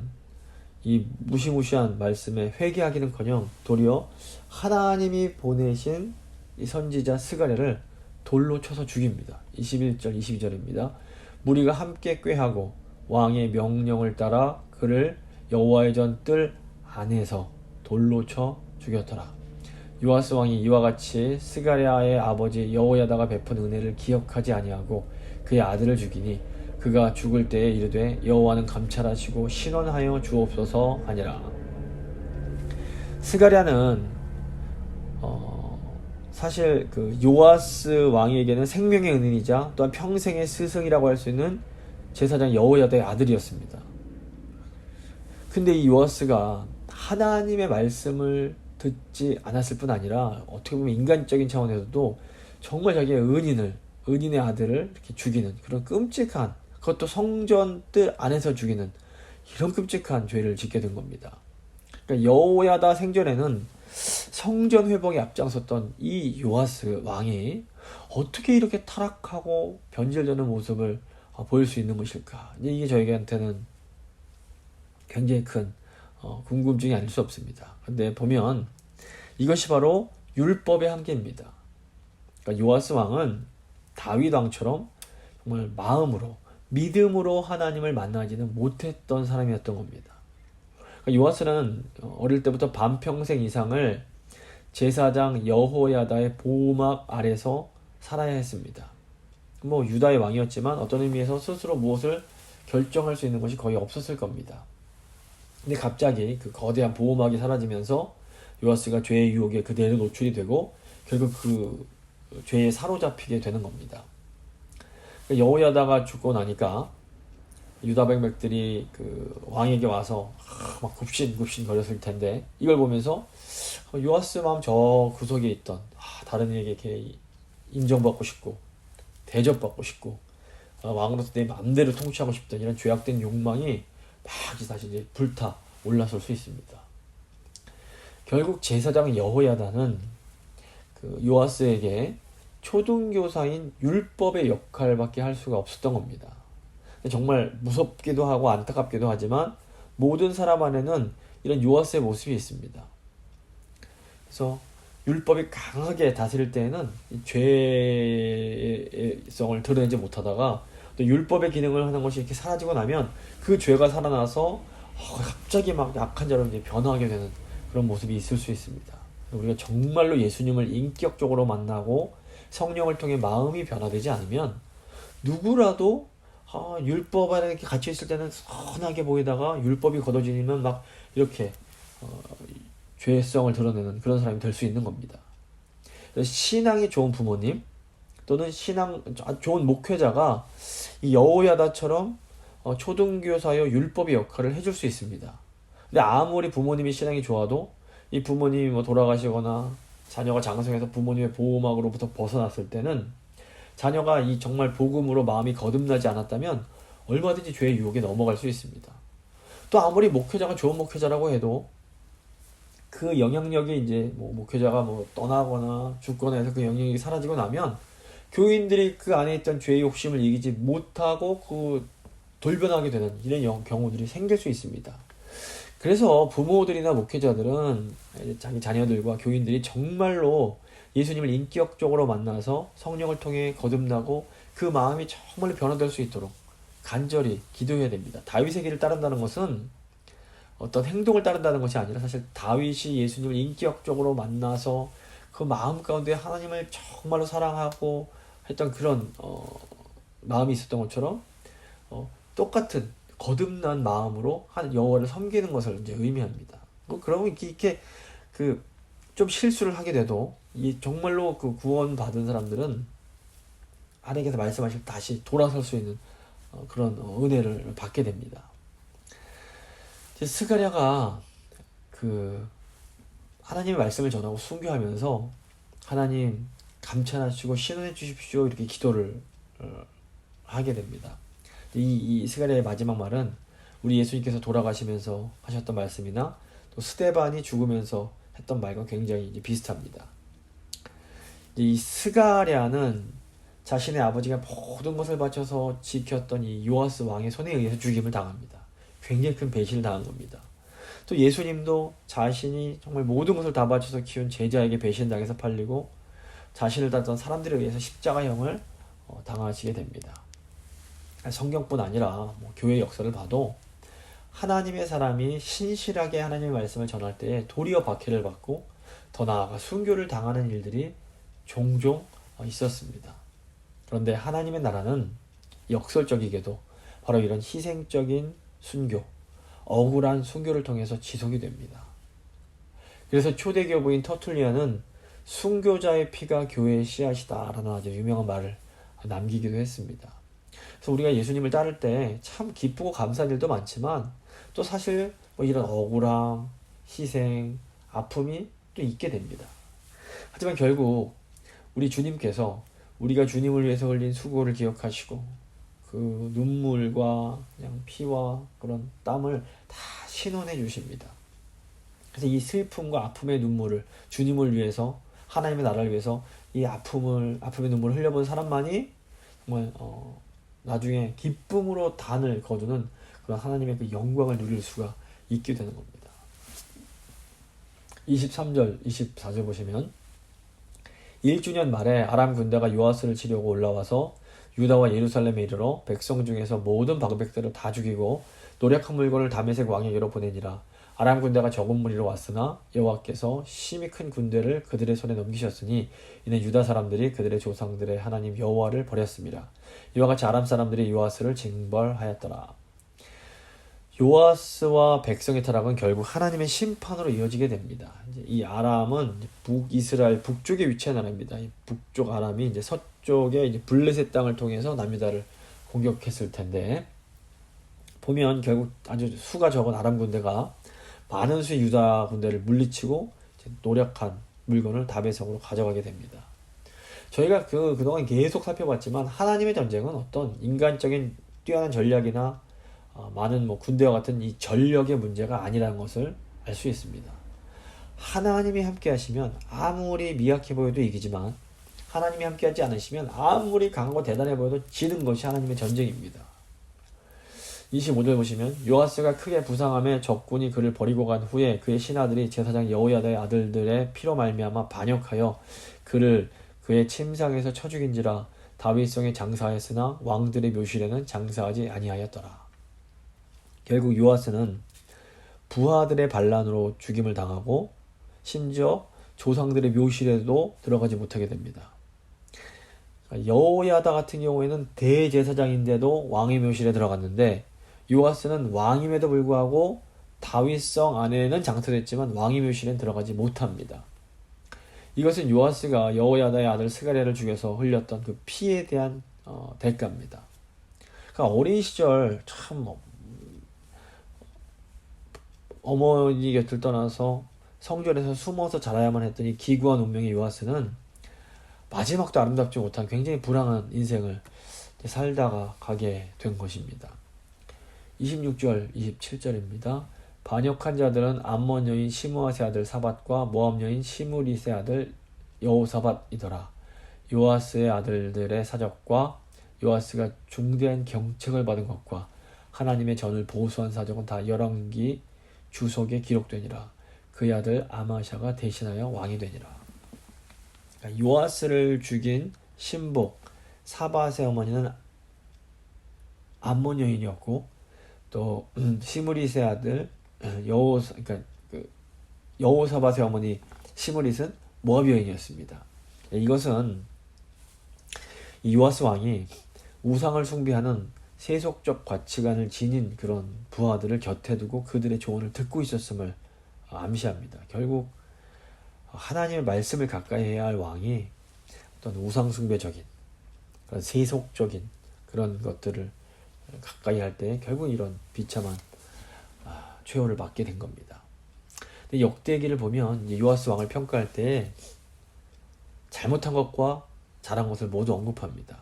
이 무시무시한 말씀에 회개하기는커녕 도리어 하나님이 보내신 이 선지자 스가랴를 돌로 쳐서 죽입니다. 21절 22절입니다. 무리가 함께 꾀하고 왕의 명령을 따라 그를 여호와의 전 뜰 안에서 돌로 쳐 죽였더라. 요아스 왕이 이와 같이 스가랴의 아버지 여호야다가 베푼 은혜를 기억하지 아니하고 그의 아들을 죽이니 그가 죽을 때에 이르되 여호와는 감찰하시고 신원하여 주옵소서 하니라. 스가랴는 사실 그 요아스 왕에게는 생명의 은인이자 또한 평생의 스승이라고 할 수 있는 제사장 여호야다의 아들이었습니다. 근데 이 요아스가 하나님의 말씀을 듣지 않았을 뿐 아니라 어떻게 보면 인간적인 차원에서도 정말 자기의 은인의 아들을 이렇게 죽이는 그런 끔찍한, 그것도 성전 뜰 안에서 죽이는 이런 끔찍한 죄를 짓게 된 겁니다. 그러니까 여호야다 생전에는 성전 회복에 앞장섰던 이 요아스 왕이 어떻게 이렇게 타락하고 변질되는 모습을 보일 수 있는 것일까? 이게 저희한테는 굉장히 큰 궁금증이 아닐 수 없습니다. 근데 보면 이것이 바로 율법의 한계입니다. 그러니까 요아스 왕은 다윗 왕처럼 정말 마음으로 믿음으로 하나님을 만나지는 못했던 사람이었던 겁니다. 그러니까 요아스는 어릴 때부터 반평생 이상을 제사장 여호야다의 보호막 아래서 살아야 했습니다. 뭐 유다의 왕이었지만 어떤 의미에서 스스로 무엇을 결정할 수 있는 것이 거의 없었을 겁니다. 근데 갑자기 그 거대한 보호막이 사라지면서 요아스가 죄의 유혹에 그대로 노출이 되고 결국 그 죄에 사로잡히게 되는 겁니다. 여호야다가 죽고 나니까 유다 백성들이 그 왕에게 와서 막 굽신굽신 거렸을 텐데 이걸 보면서 요아스 마음 저 구석에 있던 다른 이에게 이렇게 인정받고 싶고 대접받고 싶고 왕으로서 내 마음대로 통치하고 싶던 이런 죄악된 욕망이 막 다시 이제 불타 올라설 수 있습니다. 결국 제사장 여호야다는 그 요아스에게 초등교사인 율법의 역할밖에 할 수가 없었던 겁니다. 정말 무섭기도 하고 안타깝기도 하지만 모든 사람 안에는 이런 요아스의 모습이 있습니다. 그래서 율법이 강하게 다스릴 때에는 죄성을 드러내지 못하다가 또 율법의 기능을 하는 것이 이렇게 사라지고 나면 그 죄가 살아나서 갑자기 막 약한 자로 이제 변화하게 되는 그런 모습이 있을 수 있습니다. 우리가 정말로 예수님을 인격적으로 만나고 성령을 통해 마음이 변화되지 않으면 누구라도 율법 안에 이렇게 갇혀 있을 때는 선하게 보이다가 율법이 걷어지면 막 이렇게 죄성을 드러내는 그런 사람이 될 수 있는 겁니다. 신앙이 좋은 부모님 또는 신앙 좋은 목회자가 이 여호야다처럼 초등교사여 율법의 역할을 해줄 수 있습니다. 근데 아무리 부모님이 신앙이 좋아도 이 부모님이 뭐 돌아가시거나 자녀가 장성해서 부모님의 보호막으로부터 벗어났을 때는 자녀가 이 정말 복음으로 마음이 거듭나지 않았다면 얼마든지 죄의 유혹에 넘어갈 수 있습니다. 또 아무리 목회자가 좋은 목회자라고 해도 그 영향력이 이제 뭐 목회자가 뭐 떠나거나 죽거나 해서 그 영향력이 사라지고 나면 교인들이 그 안에 있던 죄의 욕심을 이기지 못하고 그 돌변하게 되는 이런 경우들이 생길 수 있습니다. 그래서 부모들이나 목회자들은 자기 자녀들과 교인들이 정말로 예수님을 인격적으로 만나서 성령을 통해 거듭나고 그 마음이 정말로 변화될 수 있도록 간절히 기도해야 됩니다. 다윗의 길을 따른다는 것은 어떤 행동을 따른다는 것이 아니라 사실 다윗이 예수님을 인격적으로 만나서 그 마음 가운데 하나님을 정말로 사랑하고 했던 그런 마음이 있었던 것처럼 똑같은 거듭난 마음으로 한 여호와를 섬기는 것을 이제 의미합니다. 그러면 이렇게 그 좀 실수를 하게 돼도 이 정말로 그 구원 받은 사람들은 하나님께서 말씀하실 다시 돌아설 수 있는 그런 은혜를 받게 됩니다. 이제 스가랴가 그 하나님의 말씀을 전하고 순교하면서 하나님 감찰하시고 신원해 주십시오 이렇게 기도를 하게 됩니다. 이 스가랴의 마지막 말은 우리 예수님께서 돌아가시면서 하셨던 말씀이나 또 스데반이 죽으면서 했던 말과 굉장히 이제 비슷합니다. 이 스가랴는 자신의 아버지가 모든 것을 바쳐서 지켰던 이 요아스 왕의 손에 의해서 죽임을 당합니다. 굉장히 큰 배신을 당한 겁니다. 또 예수님도 자신이 정말 모든 것을 다 바쳐서 키운 제자에게 배신당해서 팔리고 자신을 닮던 사람들에 의해서 십자가형을 당하시게 됩니다. 성경뿐 아니라 교회 역사를 봐도 하나님의 사람이 신실하게 하나님의 말씀을 전할 때에 도리어 박해를 받고 더 나아가 순교를 당하는 일들이 종종 있었습니다. 그런데 하나님의 나라는 역설적이게도 바로 이런 희생적인 순교, 억울한 순교를 통해서 지속이 됩니다. 그래서 초대교부인 터툴리안은 순교자의 피가 교회의 씨앗이다라는 아주 유명한 말을 남기기도 했습니다. 그래서 우리가 예수님을 따를 때 참 기쁘고 감사한 일도 많지만 또 사실 이런 억울함, 희생, 아픔이 또 있게 됩니다. 하지만 결국 우리 주님께서 우리가 주님을 위해서 흘린 수고를 기억하시고 그 눈물과 그냥 피와 그런 땀을 다 신원해 주십니다. 그래서 이 슬픔과 아픔의 눈물을 주님을 위해서 하나님의 나라를 위해서 이 아픔의 눈물을 흘려본 사람만이 정말 나중에 기쁨으로 단을 거두는 그런 하나님의 그 영광을 누릴 수가 있게 되는 겁니다. 23절, 24절 보시면 1주년 말에 아람 군대가 요아스를 치려고 올라와서 유다와 예루살렘에 이르러 백성 중에서 모든 방백들을 다 죽이고 노력한 물건을 다메섹 왕에게로 보내니라. 아람 군대가 적은 무리로 왔으나 여호와께서 심히 큰 군대를 그들의 손에 넘기셨으니 이는 유다 사람들이 그들의 조상들의 하나님 여호와를 버렸습니다. 이와 같이 아람 사람들이 요아스를 징벌하였더라. 요아스와 백성의 타락은 결국 하나님의 심판으로 이어지게 됩니다. 이제 이 아람은 북이스라엘 북쪽에 위치한 나라입니다. 이 북쪽 아람이 이제 서쪽에 이제 블레셋 땅을 통해서 남유다를 공격했을 텐데 보면 결국 아주 수가 적은 아람 군대가 많은 수의 유다 군대를 물리치고 노력한 물건을 다메섹으로 가져가게 됩니다. 저희가 그동안 계속 살펴봤지만 하나님의 전쟁은 어떤 인간적인 뛰어난 전략이나 많은 군대와 같은 이 전력의 문제가 아니라는 것을 알 수 있습니다. 하나님이 함께 하시면 아무리 미약해 보여도 이기지만 하나님이 함께 하지 않으시면 아무리 강하고 대단해 보여도 지는 것이 하나님의 전쟁입니다. 25절 보시면 요아스가 크게 부상함에 적군이 그를 버리고 간 후에 그의 신하들이 제사장 여호야다의 아들들의 피로 말미암아 반역하여 그를 그의 침상에서 쳐 죽인지라. 다윗성에 장사하였으나 왕들의 묘실에는 장사하지 아니하였더라. 결국 요아스는 부하들의 반란으로 죽임을 당하고 심지어 조상들의 묘실에도 들어가지 못하게 됩니다. 여호야다 같은 경우에는 대제사장인데도 왕의 묘실에 들어갔는데 요아스는 왕임에도 불구하고 다윗성 안에는 장사됐지만 왕의 묘실엔 들어가지 못합니다. 이것은 요아스가 여호야다의 아들 스가랴를 죽여서 흘렸던 그 피에 대한 대가입니다. 그러니까 어린 시절 참 어머니 곁을 떠나서 성전에서 숨어서 자라야만 했더니 기구한 운명의 요아스는 마지막도 아름답지 못한 굉장히 불행한 인생을 살다가 가게 된 것입니다. 26절, 27절입니다. 반역한 자들은 암몬 여인 시므아세 아들 사밧과 모압 여인 시므리세 아들 여호사밧이더라. 요아스의 아들들의 사적과 요아스가 중대한 경책을 받은 것과 하나님의 전을 보수한 사적은 다 열왕기 주석에 기록되니라. 그의 아들 아마샤가 대신하여 왕이 되니라. 그러니까 요아스를 죽인 신복 사밧의 어머니는 암몬 여인이었고, 또 시므릿의 아들 그러니까 그 여호사밧의 어머니 시므릿은 모압 여인이었습니다. 이것은 이 요아스 왕이 우상을 숭배하는 세속적 가치관을 지닌 그런 부하들을 곁에 두고 그들의 조언을 듣고 있었음을 암시합니다. 결국 하나님의 말씀을 가까이 해야 할 왕이 어떤 우상 숭배적인 그런 세속적인 그런 것들을 가까이 할 때 결국 이런 비참한 최후를 맞게 된 겁니다. 근데 역대기를 보면 이제 요아스 왕을 평가할 때 잘못한 것과 잘한 것을 모두 언급합니다.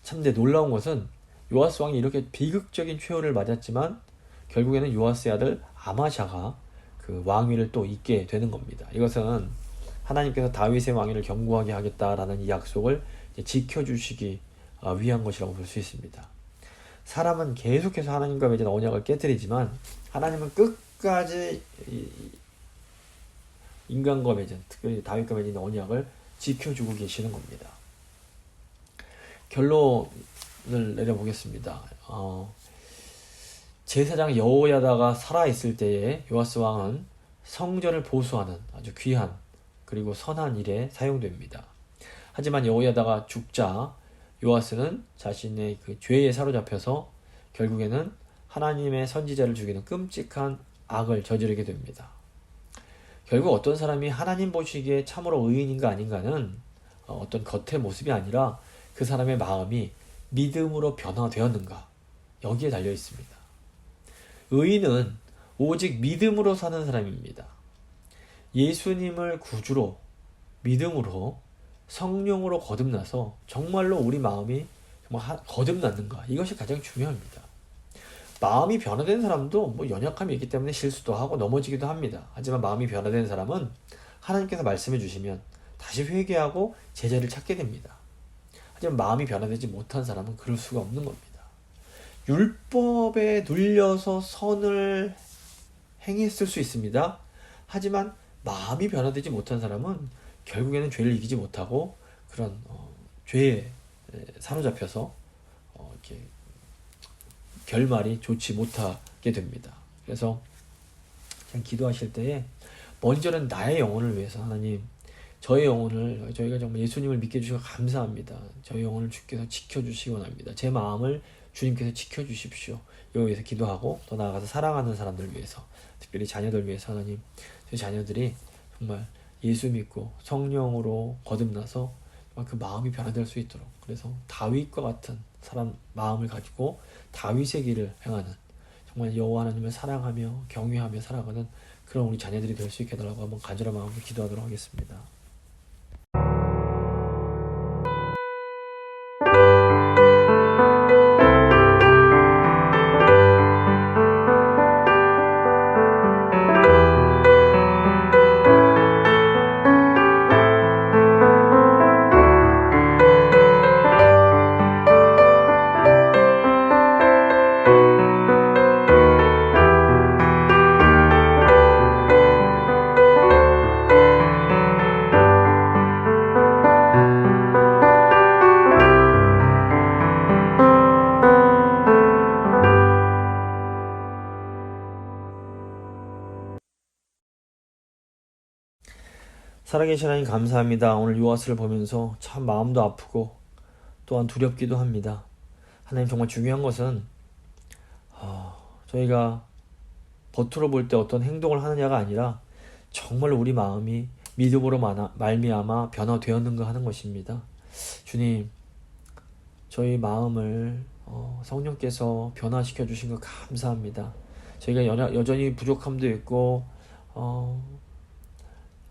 참 근데 놀라운 것은 요아스 왕이 이렇게 비극적인 최후를 맞았지만 결국에는 요아스의 아들 아마샤가 그 왕위를 또 잇게 되는 겁니다. 이것은 하나님께서 다윗의 왕위를 견고하게 하겠다라는 이 약속을 지켜주시기 위한 것이라고 볼 수 있습니다. 사람은 계속해서 하나님과 맺은 언약을 깨뜨리지만 하나님은 끝까지 인간과 맺은, 특별히 다윗과 맺은 언약을 지켜주고 계시는 겁니다. 결론을 내려보겠습니다. 제사장 여호야다가 살아있을 때에 요아스 왕은 성전을 보수하는 아주 귀한 그리고 선한 일에 사용됩니다. 하지만 여호야다가 죽자 요아스는 자신의 그 죄에 사로잡혀서 결국에는 하나님의 선지자를 죽이는 끔찍한 악을 저지르게 됩니다. 결국 어떤 사람이 하나님 보시기에 참으로 의인인가 아닌가는 어떤 겉의 모습이 아니라 그 사람의 마음이 믿음으로 변화되었는가 여기에 달려 있습니다. 의인은 오직 믿음으로 사는 사람입니다. 예수님을 구주로 믿음으로 성령으로 거듭나서 정말로 우리 마음이 정말 거듭났는가 이것이 가장 중요합니다. 마음이 변화된 사람도 뭐 연약함이 있기 때문에 실수도 하고 넘어지기도 합니다. 하지만 마음이 변화된 사람은 하나님께서 말씀해 주시면 다시 회개하고 제자를 찾게 됩니다. 하지만 마음이 변화되지 못한 사람은 그럴 수가 없는 겁니다. 율법에 눌려서 선을 행했을 수 있습니다. 하지만 마음이 변화되지 못한 사람은 결국에는 죄를 이기지 못하고 그런 죄에 사로잡혀서 이렇게 결말이 좋지 못하게 됩니다. 그래서 기도하실 때에 먼저는 나의 영혼을 위해서 하나님 저의 영혼을 저희가 정말 예수님을 믿게 해주셔서 감사합니다. 저의 영혼을 주께서 지켜주시기 원합니다. 제 마음을 주님께서 지켜주십시오. 이거 위해서 기도하고 더 나아가서 사랑하는 사람들 위해서 특별히 자녀들 위해서 하나님 저희 자녀들이 정말 예수 믿고 성령으로 거듭나서 그 마음이 변화될 수 있도록 그래서 다윗과 같은 사람 마음을 가지고 다윗의 길을 행하는 정말 여호와 하나님을 사랑하며 경외하며 살아가는 그런 우리 자녀들이 될 수 있게 해달라고 한번 간절한 마음으로 기도하도록 하겠습니다. 살아계신 하나님 감사합니다. 오늘 요아스를 보면서 참 마음도 아프고 또한 두렵기도 합니다. 하나님 정말 중요한 것은 저희가 겉으로 볼 때 어떤 행동을 하느냐가 아니라 정말 우리 마음이 믿음으로 말미암아 변화되었는가 하는 것입니다. 주님 저희 마음을 성령께서 변화시켜 주신 것 감사합니다. 저희가 여전히 부족함도 있고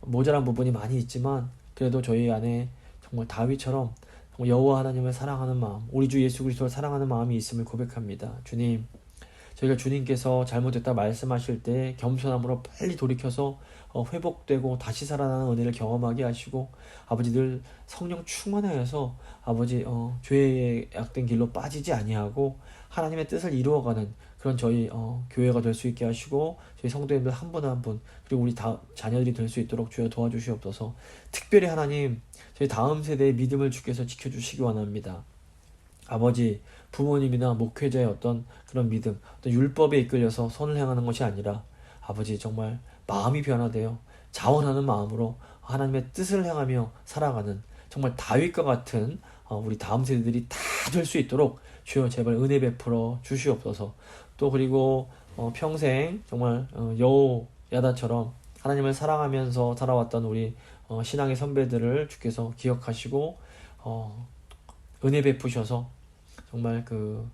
모자란 부분이 많이 있지만 그래도 저희 안에 정말 다윗처럼 정말 여호와 하나님을 사랑하는 마음, 우리 주 예수 그리스도를 사랑하는 마음이 있음을 고백합니다. 주님, 저희가 주님께서 잘못했다 말씀하실 때 겸손함으로 빨리 돌이켜서 회복되고 다시 살아나는 은혜를 경험하게 하시고 아버지 늘 성령 충만하여서 아버지 죄의 약된 길로 빠지지 아니하고 하나님의 뜻을 이루어가는 그런 저희 교회가 될 수 있게 하시고 저희 성도님들 한 분 한 분 그리고 우리 자녀들이 될 수 있도록 주여 도와주시옵소서. 특별히 하나님 저희 다음 세대의 믿음을 주께서 지켜주시기 원합니다. 아버지, 부모님이나 목회자의 어떤 그런 믿음, 어떤 율법에 이끌려서 선을 행하는 것이 아니라 아버지 정말 마음이 변화되어 자원하는 마음으로 하나님의 뜻을 행하며 살아가는 정말 다윗과 같은 우리 다음 세대들이 다 될 수 있도록 주여 제발 은혜 베풀어 주시옵소서. 또 그리고 평생 정말 여호야다처럼 하나님을 사랑하면서 살아왔던 우리 신앙의 선배들을 주께서 기억하시고 은혜 베푸셔서 정말 그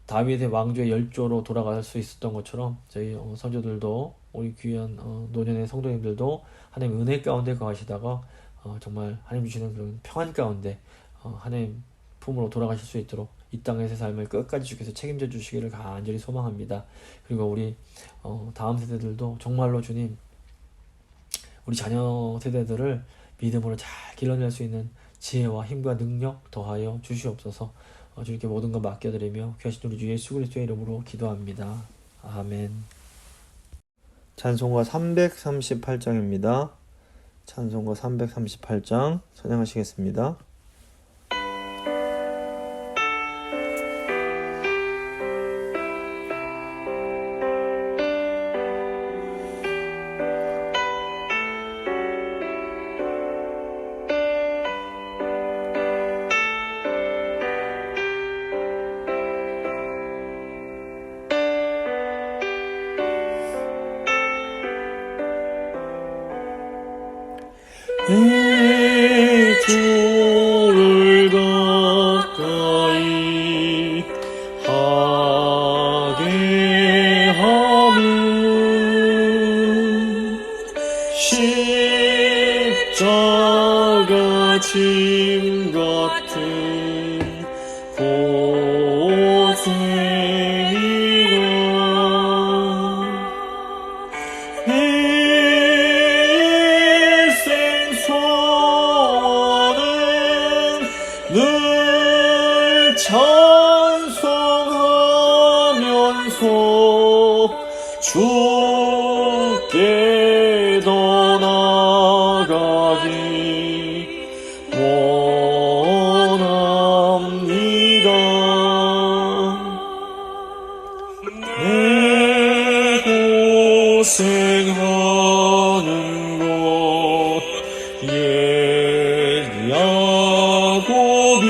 다윗의 왕조의 열조로 돌아갈 수 있었던 것처럼 저희 선조들도 우리 귀한 노년의 성도님들도 하나님 은혜 가운데 거하시다가 정말 하나님 주시는 그런 평안 가운데 하나님 품으로 돌아가실 수 있도록 이 땅에서의 삶을 끝까지 주께서 책임져 주시기를 간절히 소망합니다. 그리고 우리 다음 세대들도 정말로 주님 우리 자녀 세대들을 믿음으로 잘 길러낼 수 있는 지혜와 힘과 능력 더하여 주시옵소서. 주님께 모든 것 맡겨드리며 귀하신 우리 주 예수 그리스도의 이름으로 기도합니다. 아멘. 찬송가 338장입니다. 찬송가 338장 찬양하시겠습니다. 내 주를 가까이 하게 하면 십자가 짐 같은 고생이라 늘 찬송하면서 주께 더 나아가기 원합니다. 내 고생하는 것 야곱이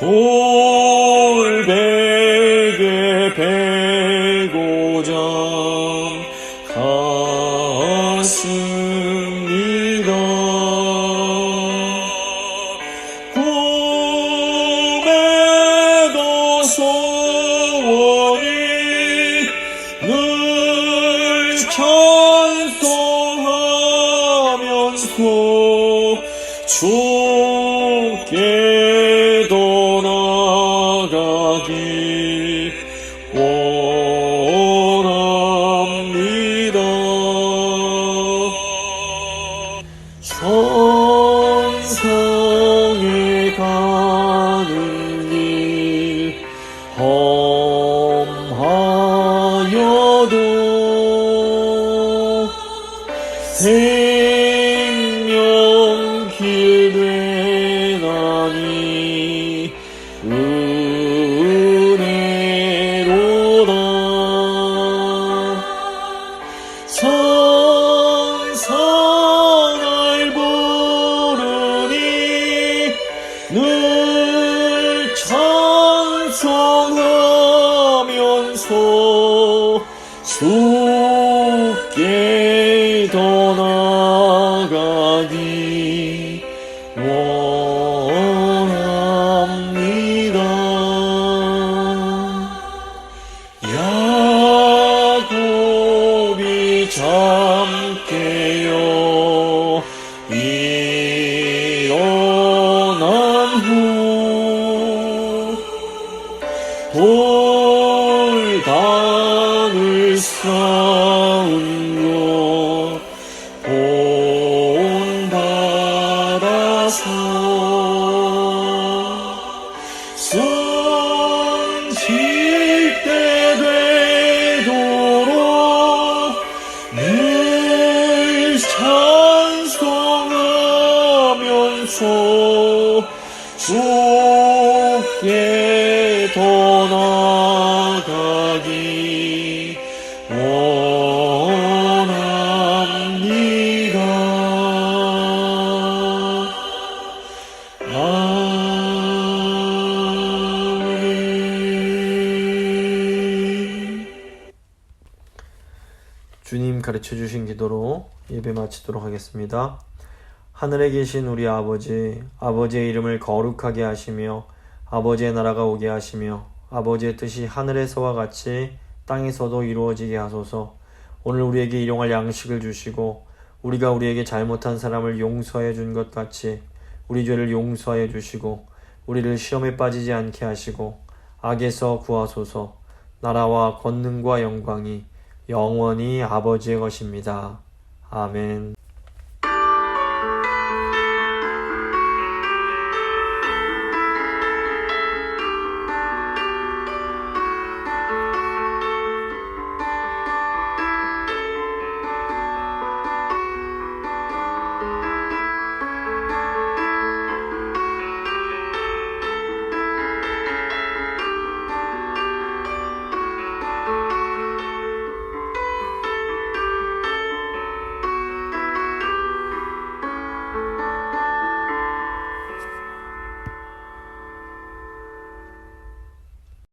돌베개 베고자 갔습니다. 꿈에도 소원이 늘 찬송하면서 주께 더 나아가기 원합니다. 천상에 가는 길 험하여도 생명길 되나니 은혜로다. 천상을 부르니 늘 찬송하면서 주께 더 나아가기 원합니다. 야곱이 잠 깨어 일어난 후 돌담을 쌓은 것 본받아서 숨쉴 때 되도록 늘 찬송하면서 주께 더 나아가기 원합니다. 아멘. 주님 가르쳐 주신 기도로 예배 마치도록 하겠습니다. 하늘에 계신 우리 아버지, 아버지의 이름을 거룩하게 하시며 아버지의 나라가 오게 하시며 아버지의 뜻이 하늘에서와 같이 땅에서도 이루어지게 하소서. 오늘 우리에게 일용할 양식을 주시고 우리가 우리에게 잘못한 사람을 용서해 준 것 같이 우리 죄를 용서해 주시고 우리를 시험에 빠지지 않게 하시고 악에서 구하소서. 나라와 권능과 영광이 영원히 아버지의 것입니다. 아멘.